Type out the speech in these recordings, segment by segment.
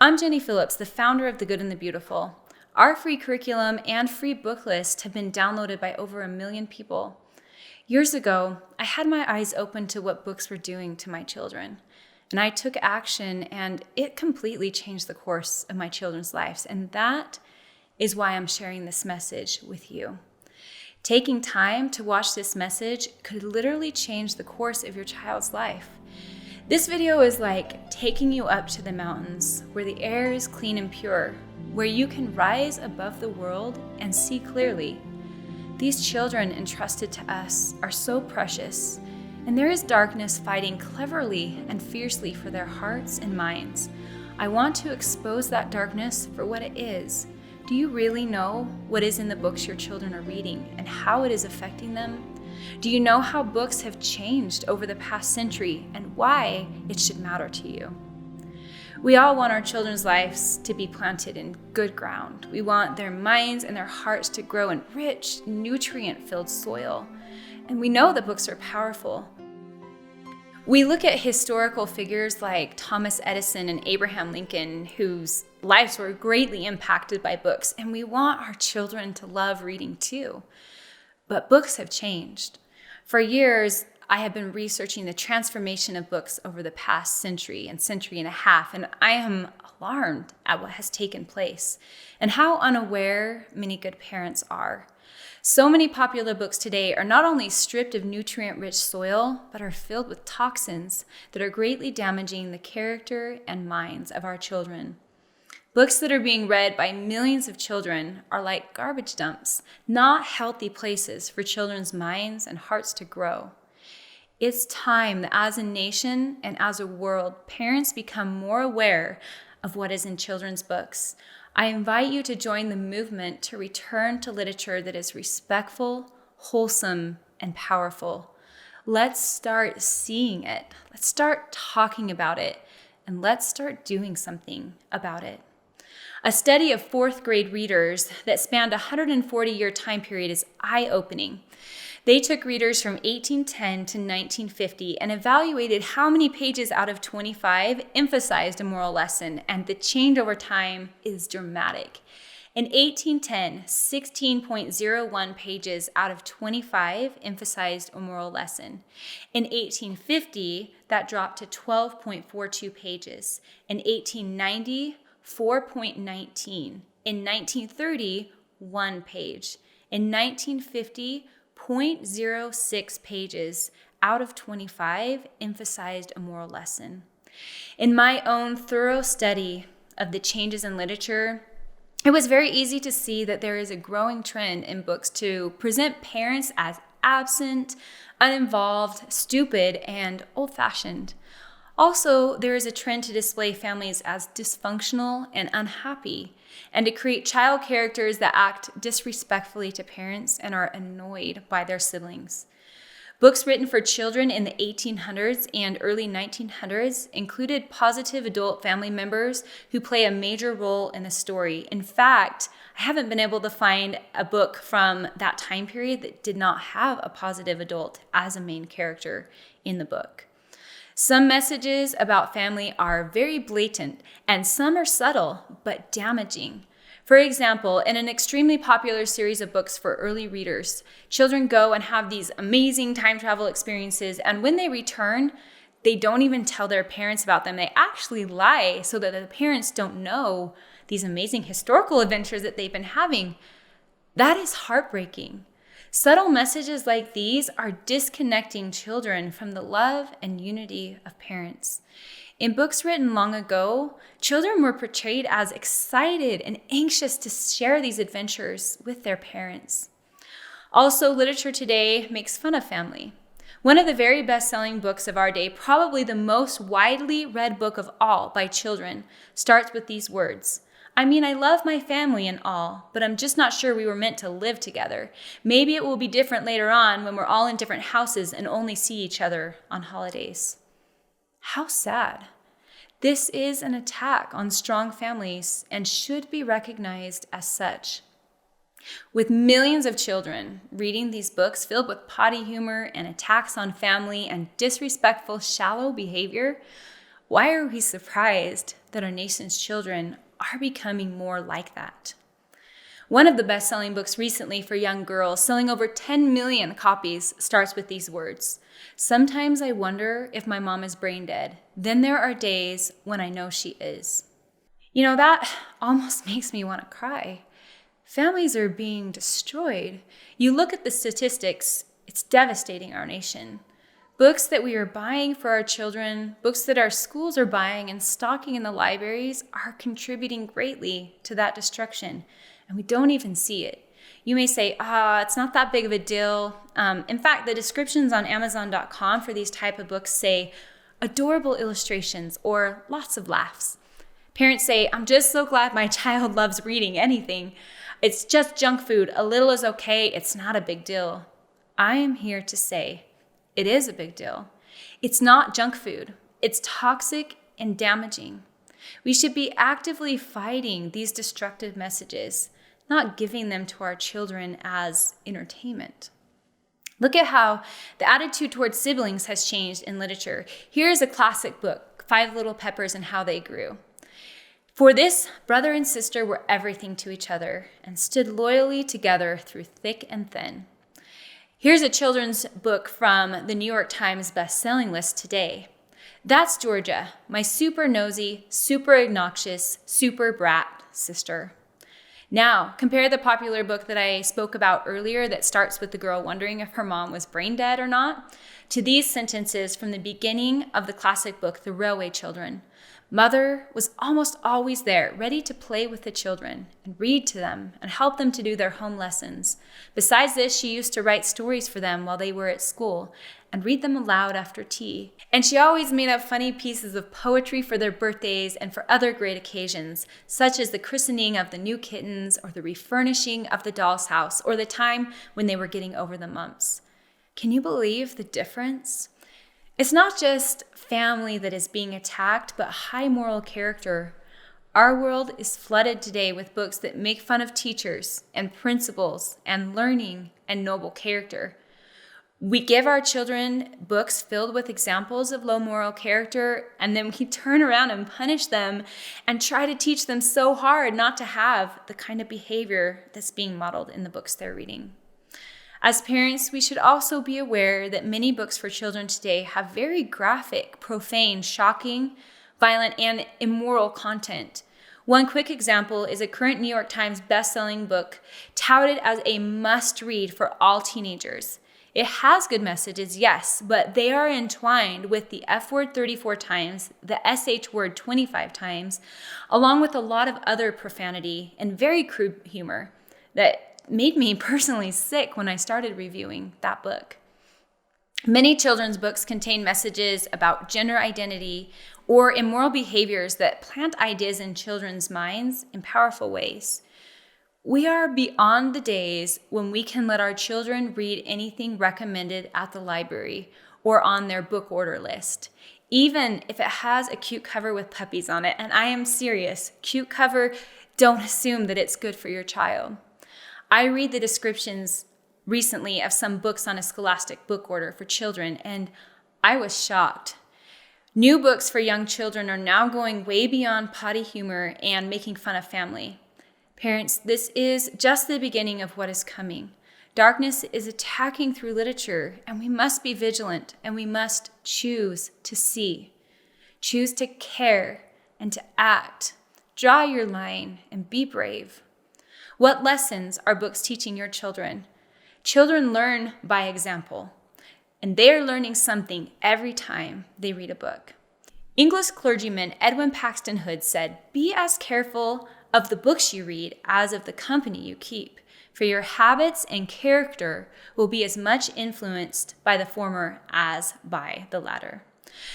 I'm Jenny Phillips, the founder of The Good and the Beautiful. Our free curriculum and free book list have been downloaded by over 1 million people. Years ago, I had my eyes open to what books were doing to my children, and I took action, and it completely changed the course of my children's lives, and that is why I'm sharing this message with you. Taking time to watch this message could literally change the course of your child's life. This video is like taking you up to the mountains where the air is clean and pure, where you can rise above the world and see clearly. These children entrusted to us are so precious, and there is darkness fighting cleverly and fiercely for their hearts and minds. I want to expose that darkness for what it is. Do you really know what is in the books your children are reading and how it is affecting them? Do you know how books have changed over the past century and why it should matter to you? We all want our children's lives to be planted in good ground. We want their minds and their hearts to grow in rich, nutrient-filled soil. And we know that books are powerful. We look at historical figures like Thomas Edison and Abraham Lincoln, whose lives were greatly impacted by books, and we want our children to love reading too. But books have changed. For years, I have been researching the transformation of books over the past century and a half, and I am alarmed at what has taken place and how unaware many good parents are. So many popular books today are not only stripped of nutrient-rich soil, but are filled with toxins that are greatly damaging the character and minds of our children. Books that are being read by millions of children are like garbage dumps, not healthy places for children's minds and hearts to grow. It's time that as a nation and as a world, parents become more aware of what is in children's books. I invite you to join the movement to return to literature that is respectful, wholesome, and powerful. Let's start seeing it. Let's start talking about it, and let's start doing something about it. A study of fourth grade readers that spanned a 140-year time period is eye-opening. They took readers from 1810 to 1950 and evaluated how many pages out of 25 emphasized a moral lesson, and the change over time is dramatic. In 1810, 16.01 pages out of 25 emphasized a moral lesson. In 1850, that dropped to 12.42 pages. In 1890, 4.19. In 1930, 1 page. In 1950, 0.06 pages out of 25 emphasized a moral lesson. In my own thorough study of the changes in literature, it was very easy to see that there is a growing trend in books to present parents as absent, uninvolved, stupid, and old-fashioned. Also, there is a trend to display families as dysfunctional and unhappy, and to create child characters that act disrespectfully to parents and are annoyed by their siblings. Books written for children in the 1800s and early 1900s included positive adult family members who play a major role in the story. In fact, I haven't been able to find a book from that time period that did not have a positive adult as a main character in the book. Some messages about family are very blatant, and some are subtle but damaging. For example, in an extremely popular series of books for early readers, children go and have these amazing time travel experiences, and when they return, they don't even tell their parents about them. They actually lie so that the parents don't know these amazing historical adventures that they've been having. That is heartbreaking. Subtle messages like these are disconnecting children from the love and unity of parents. In books written long ago, children were portrayed as excited and anxious to share these adventures with their parents. Also, literature today makes fun of family. One of the very best-selling books of our day, probably the most widely read book of all by children, starts with these words. I mean, I love my family and all, but I'm just not sure we were meant to live together. Maybe it will be different later on when we're all in different houses and only see each other on holidays. How sad. This is an attack on strong families and should be recognized as such. With millions of children reading these books filled with potty humor and attacks on family and disrespectful, shallow behavior, Why are we surprised that our nation's children are becoming more like that? One of the best-selling books recently for young girls, selling over 10 million copies, starts with these words. Sometimes I wonder if my mom is brain dead. Then there are days when I know she is. You know, that almost makes me want to cry. Families are being destroyed. You look at the statistics, it's devastating our nation. Books that we are buying for our children, books that our schools are buying and stocking in the libraries are contributing greatly to that destruction, and we don't even see it. You may say, it's not that big of a deal. In fact, the descriptions on Amazon.com for these type of books say adorable illustrations or lots of laughs. Parents say, I'm just so glad my child loves reading anything. It's just junk food. A little is okay. It's not a big deal. I am here to say it is a big deal. It's not junk food. It's toxic and damaging. We should be actively fighting these destructive messages, not giving them to our children as entertainment. Look at how the attitude towards siblings has changed in literature. Here's a classic book, Five Little Peppers and How They Grew. For this, brother and sister were everything to each other and stood loyally together through thick and thin. Here's a children's book from the New York Times best-selling list today. That's Georgia, my super nosy, super obnoxious, super brat sister. Now, compare the popular book that I spoke about earlier that starts with the girl wondering if her mom was brain dead or not, to these sentences from the beginning of the classic book, The Railway Children. Mother was almost always there, ready to play with the children and read to them and help them to do their home lessons. Besides this, she used to write stories for them while they were at school and read them aloud after tea. And she always made up funny pieces of poetry for their birthdays and for other great occasions, such as the christening of the new kittens or the refurnishing of the doll's house or the time when they were getting over the mumps. Can you believe the difference? It's not just family that is being attacked, but high moral character. Our world is flooded today with books that make fun of teachers and principals and learning and noble character. We give our children books filled with examples of low moral character, and then we turn around and punish them and try to teach them so hard not to have the kind of behavior that's being modeled in the books they're reading. As parents, we should also be aware that many books for children today have very graphic, profane, shocking, violent, and immoral content. One quick example is a current New York Times best-selling book touted as a must-read for all teenagers. It has good messages, yes, but they are entwined with the F word 34 times, the SH word 25 times, along with a lot of other profanity and very crude humor that made me personally sick when I started reviewing that book. Many children's books contain messages about gender identity or immoral behaviors that plant ideas in children's minds in powerful ways. We are beyond the days when we can let our children read anything recommended at the library or on their book order list, even if it has a cute cover with puppies on it. And I am serious, cute cover, don't assume that it's good for your child. I read the descriptions recently of some books on a scholastic book order for children, and I was shocked. New books for young children are now going way beyond potty humor and making fun of family. Parents, this is just the beginning of what is coming. Darkness is attacking through literature, and we must be vigilant, and we must choose to see, choose to care, and to act. Draw your line and be brave. What lessons are books teaching your children? Children learn by example, and they are learning something every time they read a book. English clergyman Edwin Paxton Hood said, "Be as careful of the books you read as of the company you keep, for your habits and character will be as much influenced by the former as by the latter."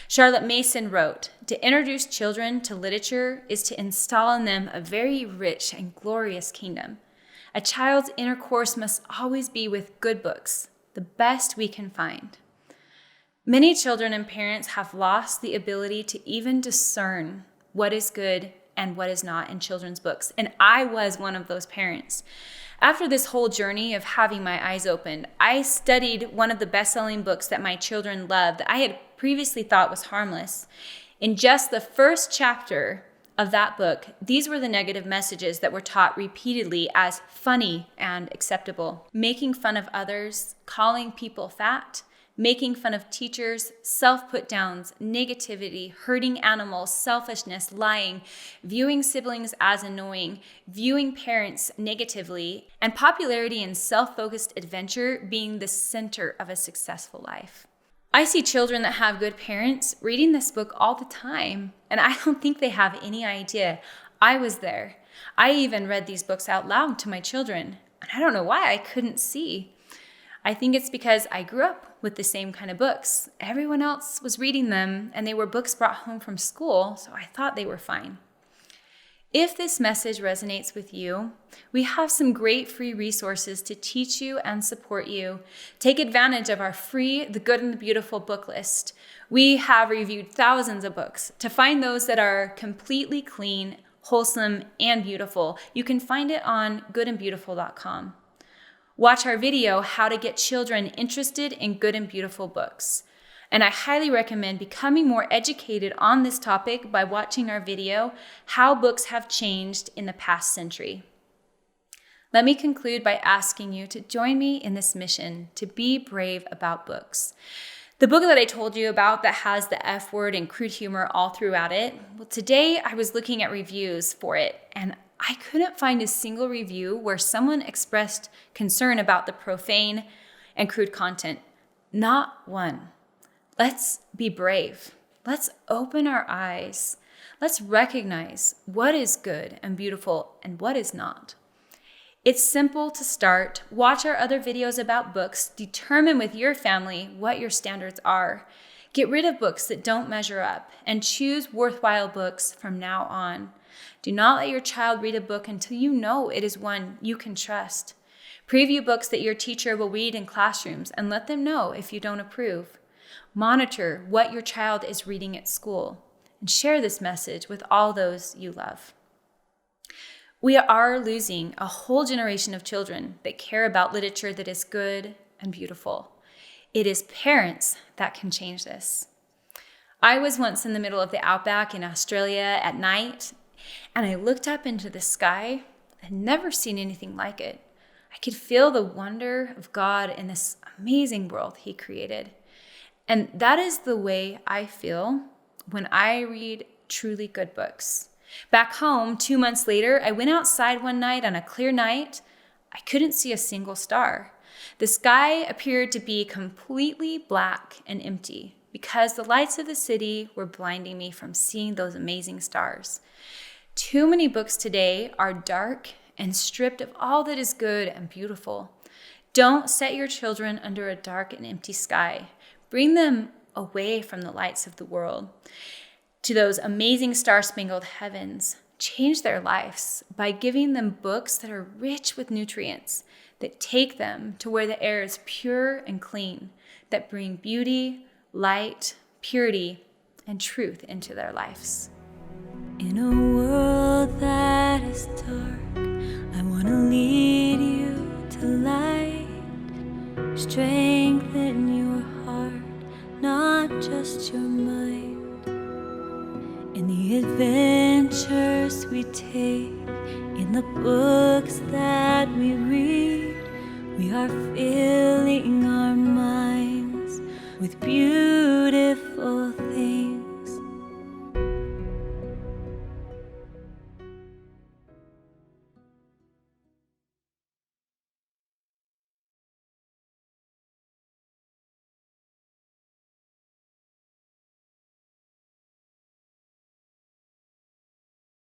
Charlotte Mason wrote, "To introduce children to literature is to install in them a very rich and glorious kingdom. A child's intercourse must always be with good books, the best we can find." Many children and parents have lost the ability to even discern what is good and what is not in children's books, and I was one of those parents. After this whole journey of having my eyes opened, I studied one of the best-selling books that my children loved that I had previously thought was harmless. In just the first chapter of that book, these were the negative messages that were taught repeatedly as funny and acceptable. Making fun of others, calling people fat, making fun of teachers, self-put-downs, negativity, hurting animals, selfishness, lying, viewing siblings as annoying, viewing parents negatively, and popularity and self-focused adventure being the center of a successful life. I see children that have good parents reading this book all the time, and I don't think they have any idea. I was there. I even read these books out loud to my children, and I don't know why I couldn't see. I think it's because I grew up with the same kind of books. Everyone else was reading them, and they were books brought home from school, so I thought they were fine. If this message resonates with you, we have some great free resources to teach you and support you. Take advantage of our free The Good and the Beautiful book list. We have reviewed thousands of books. To find those that are completely clean, wholesome, and beautiful, you can find it on goodandbeautiful.com. Watch our video, How to Get Children Interested in Good and Beautiful Books. And I highly recommend becoming more educated on this topic by watching our video, How Books Have Changed in the Past Century. Let me conclude by asking you to join me in this mission to be brave about books. The book that I told you about that has the F word and crude humor all throughout it, well, today I was looking at reviews for it, and I couldn't find a single review where someone expressed concern about the profane and crude content. Not one. Let's be brave. Let's open our eyes. Let's recognize what is good and beautiful and what is not. It's simple to start. Watch our other videos about books. Determine with your family what your standards are. Get rid of books that don't measure up and choose worthwhile books from now on. Do not let your child read a book until you know it is one you can trust. Preview books that your teacher will read in classrooms and let them know if you don't approve. Monitor what your child is reading at school and share this message with all those you love. We are losing a whole generation of children that care about literature that is good and beautiful. It is parents that can change this. I was once in the middle of the outback in Australia at night, and I looked up into the sky. I'd never seen anything like it. I could feel the wonder of God in this amazing world He created. And that is the way I feel when I read truly good books. Back home, 2 months later, I went outside one night on a clear night. I couldn't see a single star. The sky appeared to be completely black and empty because the lights of the city were blinding me from seeing those amazing stars. Too many books today are dark and stripped of all that is good and beautiful. Don't set your children under a dark and empty sky. Bring them away from the lights of the world to those amazing star-spangled heavens. Change their lives by giving them books that are rich with nutrients, that take them to where the air is pure and clean, that bring beauty, light, purity, and truth into their lives. In a world that is dark, I want to lead you to light. Strengthen your heart, not just your mind. In the adventures we take, in the books that we read, we are filling our minds with beautiful things.